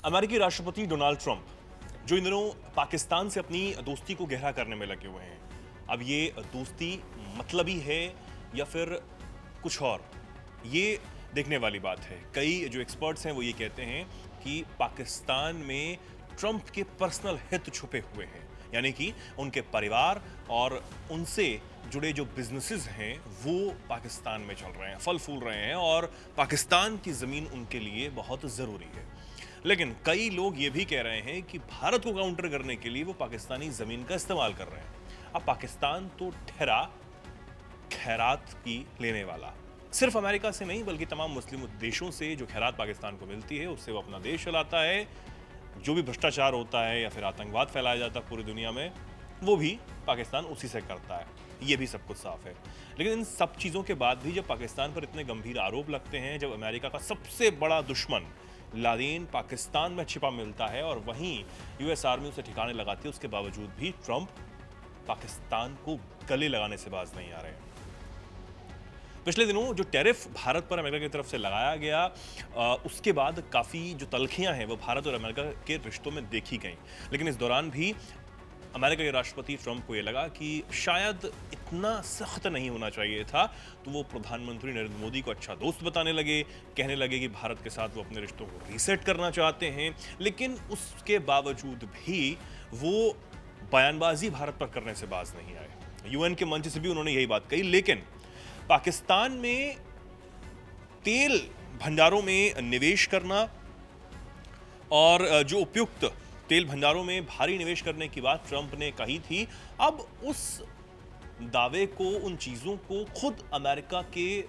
अमेरिकी राष्ट्रपति Donald Trump जो इन दिनों पाकिस्तान से अपनी दोस्ती को गहरा करने में लगे हुए हैं, अब ये दोस्ती मतलबी है या फिर कुछ और, ये देखने वाली बात है। कई जो एक्सपर्ट्स हैं वो ये कहते हैं कि पाकिस्तान में ट्रंप के पर्सनल हित छुपे हुए हैं, यानी कि उनके परिवार और उनसे जुड़े जो बिजनेसेस हैं वो पाकिस्तान में चल रहे हैं, फल फूल रहे हैं और पाकिस्तान की ज़मीन उनके लिए बहुत ज़रूरी है। लेकिन कई लोग ये भी कह रहे हैं कि भारत को काउंटर करने के लिए वो पाकिस्तानी ज़मीन का इस्तेमाल कर रहे हैं। अब पाकिस्तान तो ठहरा खैरात की लेने वाला, सिर्फ अमेरिका से नहीं बल्कि तमाम मुस्लिम देशों से जो खैरात पाकिस्तान को मिलती है उससे वो अपना देश चलाता है। जो भी भ्रष्टाचार होता है या फिर आतंकवाद फैलाया जाता है पूरी दुनिया में, वो भी पाकिस्तान उसी से करता है। ये भी सब कुछ साफ है। लेकिन इन सब चीज़ों के बाद भी जब पाकिस्तान पर इतने गंभीर आरोप लगते हैं, जब अमेरिका का सबसे बड़ा दुश्मन लादेन पाकिस्तान में छिपा मिलता है और वहीं यूएस आर्मी उसे ठिकाने लगाती है, उसके बावजूद भी ट्रंप पाकिस्तान को गले लगाने से बाज नहीं आ रहे हैं। पिछले दिनों जो टैरिफ भारत पर अमेरिका की तरफ से लगाया गया, उसके बाद काफ़ी जो तलखियां हैं वो भारत और अमेरिका के रिश्तों में देखी गई। लेकिन इस दौरान भी अमेरिका के राष्ट्रपति ट्रंप को ये लगा कि शायद इतना सख्त नहीं होना चाहिए था, तो वो प्रधानमंत्री नरेंद्र मोदी को अच्छा दोस्त बताने लगे, कहने लगे कि भारत के साथ वो अपने रिश्तों को रीसेट करना चाहते हैं। लेकिन उसके बावजूद भी वो बयानबाजी भारत पर करने से बाज नहीं आए। यूएन के मंच से भी उन्होंने यही बात कही। लेकिन पाकिस्तान में तेल भंडारों में निवेश करना और जो उपयुक्त तेल भंडारों में भारी निवेश करने की बात ट्रंप ने कही थी, अब उस दावे को, उन चीजों को खुद अमेरिका के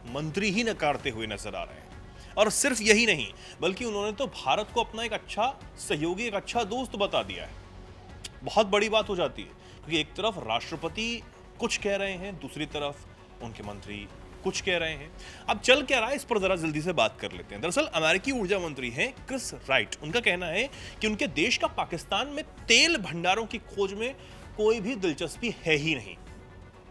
मंत्री ही नकारते हुए नजर आ रहे हैं। और सिर्फ यही नहीं बल्कि उन्होंने तो भारत को अपना एक अच्छा सहयोगी, एक अच्छा दोस्त बता दिया है। बहुत बड़ी बात हो जाती है क्योंकि एक तरफ राष्ट्रपति कुछ कह रहे हैं, दूसरी तरफ उनके मंत्री कुछ कह रहे हैं। अब चल क्या रहा है इस पर जरा जल्दी से बात कर लेते हैं। दरअसल अमेरिकी ऊर्जा मंत्री हैं क्रिस राइट। उनका कहना है कि उनके देश का पाकिस्तान में तेल भंडारों की खोज में कोई भी दिलचस्पी है ही नहीं।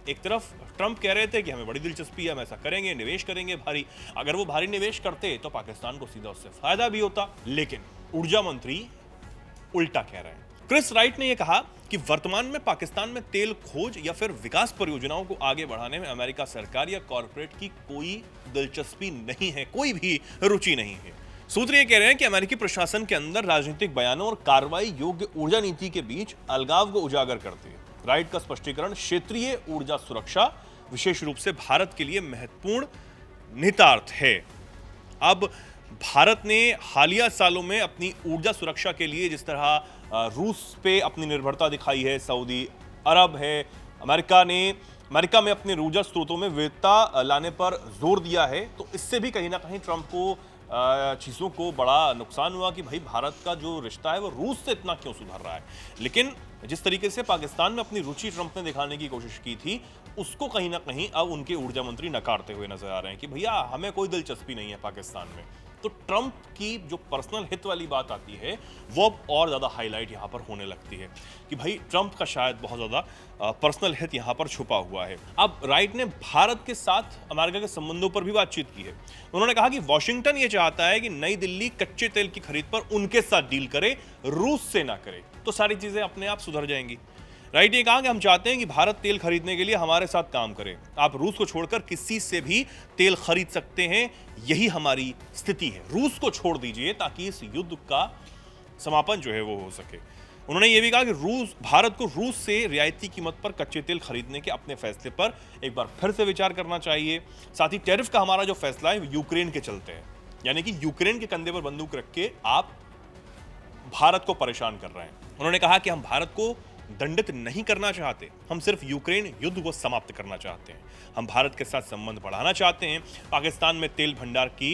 एक तरफ ट्रंप कह रहे थे कि हमें बड़ी दिलचस्पी है, हम ऐसा करेंगे, निवेश करेंगे भारी। अगर वो भारी निवेश करते तो पाकिस्तान को सीधा उससे फायदा भी होता। लेकिन ऊर्जा मंत्री उल्टा कह रहे हैं। क्रिस राइट ने यह कहा कि वर्तमान में पाकिस्तान में तेल खोज या फिर विकास परियोजनाओं को आगे बढ़ाने में अमेरिका सरकार या कॉरपोरेट की कोई दिलचस्पी नहीं है, कोई भी रुचि नहीं है। सूत्र ये कह रहे हैं कि अमेरिकी प्रशासन के अंदर राजनीतिक बयानों और कार्रवाई योग्य ऊर्जा नीति के बीच अलगाव को उजागर करती है। राइट का स्पष्टीकरण क्षेत्रीय ऊर्जा सुरक्षा, विशेष रूप से भारत के लिए महत्वपूर्ण निहितार्थ है। अब भारत ने हालिया सालों में अपनी ऊर्जा सुरक्षा के लिए जिस तरह रूस पे अपनी निर्भरता दिखाई है, सऊदी अरब है, अमेरिका में अपने ऊर्जा स्रोतों में विविधता लाने पर जोर दिया है, तो इससे भी कहीं ना कहीं ट्रंप को चीज़ों को बड़ा नुकसान हुआ कि भाई भारत का जो रिश्ता है वो रूस से इतना क्यों सुधर रहा है। लेकिन जिस तरीके से पाकिस्तान में अपनी रुचि ट्रंप ने दिखाने की कोशिश की थी, उसको कहीं ना कहीं अब उनके ऊर्जा मंत्री नकारते हुए नजर आ रहे हैं कि भैया हमें कोई दिलचस्पी नहीं है पाकिस्तान में। तो ट्रंप की जो पर्सनल हित वाली बात आती है वो अब और ज़्यादा हाईलाइट यहाँ पर होने लगती है कि भाई ट्रंप का शायद बहुत ज़्यादा पर्सनल हित यहाँ पर छुपा हुआ है। अब राइट ने भारत के साथ अमेरिका के संबंधों पर भी बातचीत की है। उन्होंने कहा कि वॉशिंगटन ये चाहता है कि नई दिल्ली कच्चे तेल की खरीद पर उनके साथ डील करे, रूस से ना करे, तो सारी चीज़ें अपने आप सुधर जाएंगी। राइट ने कहा कि हम चाहते हैं कि भारत तेल खरीदने के लिए हमारे साथ काम करे, आप रूस को छोड़कर किसी से भी तेल खरीद सकते हैं, यही हमारी स्थिति है, रूस को छोड़ दीजिए ताकि इस युद्ध का समापन जो है वो हो सके। उन्होंने ये भी कहा कि भारत को रूस से रियायती कीमत पर कच्चे तेल खरीदने के अपने फैसले पर एक बार फिर से विचार करना चाहिए। साथ ही टैरिफ का हमारा जो फैसला है यूक्रेन के चलते हैं, यानी कि यूक्रेन के कंधे पर बंदूक रख के आप भारत को परेशान कर रहे हैं। उन्होंने कहा कि हम भारत को दंडित नहीं करना चाहते, हम सिर्फ यूक्रेन युद्ध को समाप्त करना चाहते हैं, हम भारत के साथ संबंध बढ़ाना चाहते हैं। पाकिस्तान में तेल भंडार की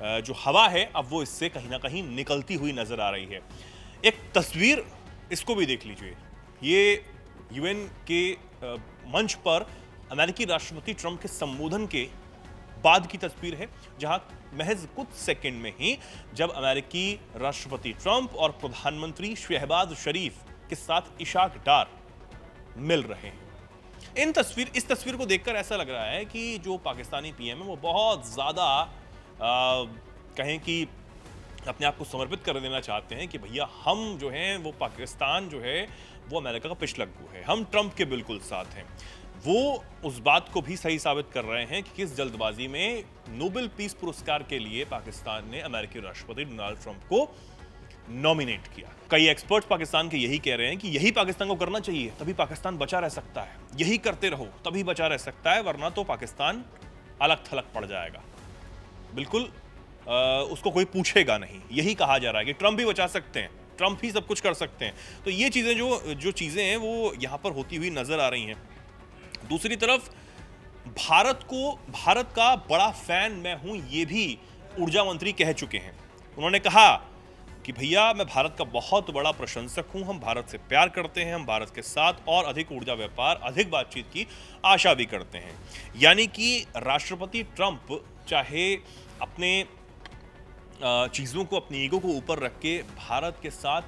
जो हवा है अब वो इससे कहीं ना कहीं निकलती हुई नजर आ रही है। एक तस्वीर इसको भी देख लीजिए, ये यूएन के मंच पर अमेरिकी राष्ट्रपति ट्रंप के संबोधन के बाद की तस्वीर है, जहां महज कुछ सेकंड में ही जब अमेरिकी राष्ट्रपति ट्रंप और प्रधानमंत्री शहबाज शरीफ के साथ इशाक डार मिल रहे हैं। इस तस्वीर को देखकर ऐसा लग रहा है कि जो पाकिस्तानी पीएम है वो बहुत ज्यादा कहें कि अपने आप को समर्पित कर देना चाहते हैं कि भैया हम जो हैं वो पाकिस्तान जो है वो अमेरिका का पिछलग्गू है, हम ट्रंप के बिल्कुल साथ हैं। वो उस बात को भी सही साबित कर रहे हैं कि किस जल्दबाजी में नोबेल पीस पुरस्कार के लिए पाकिस्तान ने अमेरिकी राष्ट्रपति डोनाल्ड ट्रंप को नॉमिनेट किया। कई एक्सपर्ट्स पाकिस्तान के यही कह रहे हैं कि यही पाकिस्तान को करना चाहिए, तभी पाकिस्तान बचा रह सकता है, यही करते रहो तभी बचा रह सकता है, वरना तो पाकिस्तान अलग थलग पड़ जाएगा। बिल्कुल उसको कोई पूछेगा नहीं, यही कहा जा रहा है कि ट्रंप भी बचा सकते हैं, ट्रंप ही सब कुछ कर सकते हैं। तो ये चीज़ें जो चीज़ें हैं वो यहाँ पर होती हुई नजर आ रही हैं। दूसरी तरफ भारत का बड़ा फैन मैं हूं, ये भी ऊर्जा मंत्री कह चुके हैं। उन्होंने कहा कि भैया मैं भारत का बहुत बड़ा प्रशंसक हूं, हम भारत से प्यार करते हैं, हम भारत के साथ और अधिक ऊर्जा व्यापार, अधिक बातचीत की आशा भी करते हैं। यानी कि राष्ट्रपति ट्रंप चाहे अपने चीज़ों को, अपनी ईगो को ऊपर रख के भारत के साथ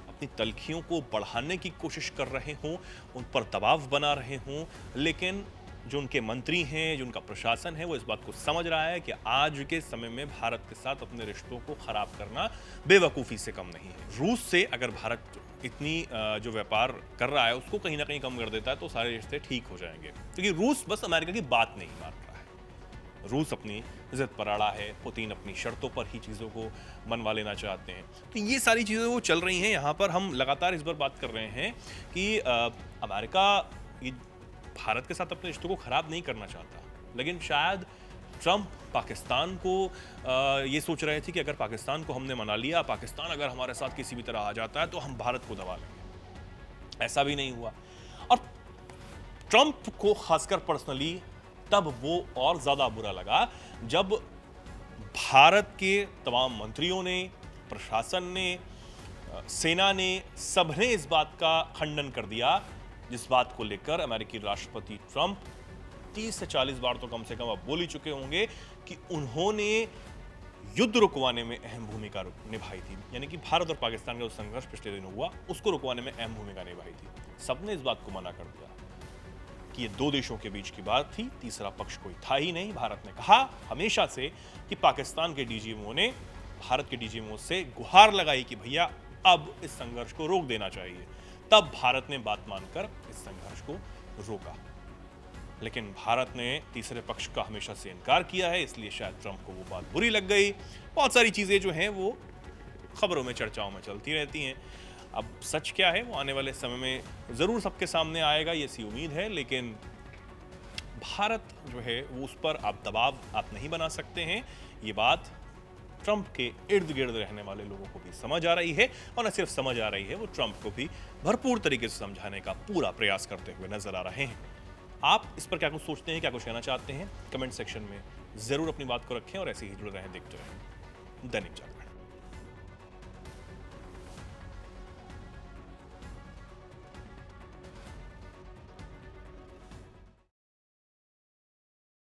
अपनी तलखियों को बढ़ाने की कोशिश कर रहे हों, उन पर दबाव बना रहे हों, लेकिन जो उनके मंत्री हैं, जो उनका प्रशासन है, वो इस बात को समझ रहा है कि आज के समय में भारत के साथ अपने रिश्तों को खराब करना बेवकूफ़ी से कम नहीं है। रूस से अगर भारत इतनी जो व्यापार कर रहा है उसको कहीं ना कहीं कम कर देता है तो सारे रिश्ते ठीक हो जाएंगे, क्योंकि रूस बस अमेरिका की बात नहीं मान रहा है। रूस अपनी जिद पर अड़ा है, पुतिन अपनी शर्तों पर ही चीज़ों को मनवा लेना चाहते हैं। तो ये सारी चीज़ें वो चल रही हैं। यहाँ पर हम लगातार इस बार बात कर रहे हैं कि अमेरिका ये भारत के साथ अपने रिश्तों को ख़राब नहीं करना चाहता, लेकिन शायद ट्रंप पाकिस्तान को ये सोच रहे थे कि अगर पाकिस्तान को हमने मना लिया, पाकिस्तान अगर हमारे साथ किसी भी तरह आ जाता है तो हम भारत को दबा लेंगे। ऐसा भी नहीं हुआ। और ट्रंप को खासकर पर्सनली तब वो और ज़्यादा बुरा लगा जब भारत के तमाम मंत्रियों ने, प्रशासन ने, सेना ने, सबने इस बात का खंडन कर दिया जिस बात को लेकर अमेरिकी राष्ट्रपति ट्रंप 30 से 40 बार तो कम से कम अब बोल ही चुके होंगे कि उन्होंने युद्ध रुकवाने में अहम भूमिका निभाई थी। यानी कि भारत और पाकिस्तान का जो संघर्ष पिछले दिन हुआ उसको रुकवाने में अहम भूमिका निभाई थी। सबने इस बात को मना कर दिया कि ये दो देशों के बीच की बात थी, तीसरा पक्ष कोई था ही नहीं। भारत ने कहा हमेशा से कि पाकिस्तान के डीजीएमओ ने भारत के डीजीएमओ से गुहार लगाई कि भैया अब इस संघर्ष को रोक देना चाहिए। तब भारत ने बात मानकर इस संघर्ष को रोका, लेकिन भारत ने तीसरे पक्ष का हमेशा से इनकार किया है, इसलिए शायद ट्रंप को वो बात बुरी लग गई। बहुत सारी चीज़ें जो हैं वो खबरों में, चर्चाओं में चलती रहती हैं। अब सच क्या है वो आने वाले समय में ज़रूर सबके सामने आएगा, ये सी उम्मीद है। लेकिन भारत जो है वो उस पर आप दबाव आप नहीं बना सकते हैं। ये बात ट्रंप के इर्द गिर्द रहने वाले लोगों को भी समझ आ रही है, और न सिर्फ समझ आ रही है, वो ट्रंप को भी भरपूर तरीके से समझाने का पूरा प्रयास करते हुए नजर आ रहे हैं। आप इस पर क्या कुछ सोचते हैं, क्या कुछ कहना चाहते हैं, कमेंट सेक्शन में ज़रूर अपनी बात को रखें और ऐसे ही जुड़े रहें, देखते रहें दैनिक जागरण।